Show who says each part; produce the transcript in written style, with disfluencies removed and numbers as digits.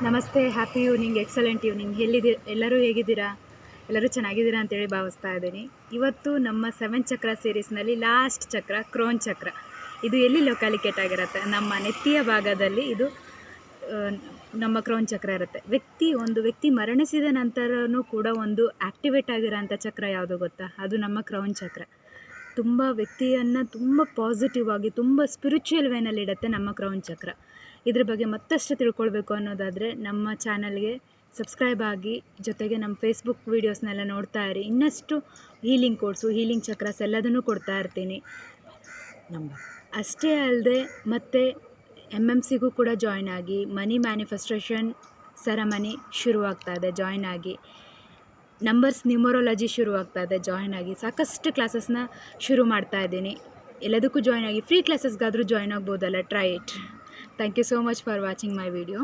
Speaker 1: ನಮಸ್ತೆ, happy evening, excellent evening. ಎಲ್ಲರೂ ಹೇಗಿದ್ದೀರಾ? ಎಲ್ಲರೂ ಚೆನ್ನಾಗಿದ್ದೀರಾ ಅಂತೇಳಿ ಭಾವಿಸ್ತಾ ಇದ್ದೀನಿ. ಇವತ್ತು ನಮ್ಮ 7 ಚಕ್ರ ಸೀರೀಸ್ನಲ್ಲಿ ಲಾಸ್ಟ್ ಚಕ್ರ ಕ್ರೋನ್ ಚಕ್ರ. ಇದು ಎಲ್ಲಿ ಲೊಕ್ಯಾಲಿಕೇಟ್ ಆಗಿರುತ್ತೆ? ನಮ್ಮ ನೆತ್ತಿಯ ಭಾಗದಲ್ಲಿ ಇದು ನಮ್ಮ ಕ್ರೋನ್ ಚಕ್ರ ಇರುತ್ತೆ. ಒಂದು ವ್ಯಕ್ತಿ ಮರಣಿಸಿದ ನಂತರನೂ ಕೂಡ ಒಂದು ಆ್ಯಕ್ಟಿವೇಟ್ ಆಗಿರೋಂಥ ಚಕ್ರ ಯಾವುದು ಗೊತ್ತಾ? ಅದು ನಮ್ಮ ಕ್ರೌನ್ ಚಕ್ರ. ತುಂಬ ವ್ಯಕ್ತಿಯನ್ನು ತುಂಬ ಪಾಸಿಟಿವ್ ಆಗಿ ತುಂಬ ಸ್ಪಿರಿಚುವಲ್ ವೇನಲ್ಲಿಡುತ್ತೆ ನಮ್ಮ ಕ್ರೌನ್ ಚಕ್ರ. ಇದ್ರ ಬಗ್ಗೆ ಮತ್ತಷ್ಟು ತಿಳ್ಕೊಳ್ಬೇಕು ಅನ್ನೋದಾದರೆ ನಮ್ಮ ಚಾನಲ್ಗೆ ಸಬ್ಸ್ಕ್ರೈಬ್ ಆಗಿ, ಜೊತೆಗೆ ನಮ್ಮ ಫೇಸ್ಬುಕ್ ವೀಡಿಯೋಸ್ನೆಲ್ಲ ನೋಡ್ತಾ ಇರಿ. ಇನ್ನಷ್ಟು ಹೀಲಿಂಗ್ ಕೋರ್ಸು, ಹೀಲಿಂಗ್ ಚಕ್ರಸ್ ಎಲ್ಲದನ್ನೂ ಕೊಡ್ತಾ ಇರ್ತೀನಿ. ಅಷ್ಟೇ ಅಲ್ಲದೆ ಮತ್ತು MMCಗೂ ಕೂಡ ಜಾಯ್ನ್ ಆಗಿ, ಮನಿ ಮ್ಯಾನಿಫೆಸ್ಟೇಷನ್ ಸೆರೆಮನಿ ಶುರುವಾಗ್ತಾ ಇದೆ, ಜಾಯ್ನ್ ಆಗಿ. ನಂಬರ್ಸ್ ನ್ಯೂಮರಾಲಜಿ ಶುರುವಾಗ್ತಾ ಇದೆ, ಜಾಯ್ನ್ ಆಗಿ. ಸಾಕಷ್ಟು ಕ್ಲಾಸಸ್ನ ಶುರು ಮಾಡ್ತಾ ಇದ್ದೀನಿ. ಎಲ್ಲದಕ್ಕೂ ಜಾಯ್ನ್ ಆಗಿ. ಫ್ರೀ ಕ್ಲಾಸಸ್ಗಾದರೂ ಜಾಯ್ನ್ ಆಗ್ಬೋದಲ್ಲ, try it. Thank you so much for watching my video.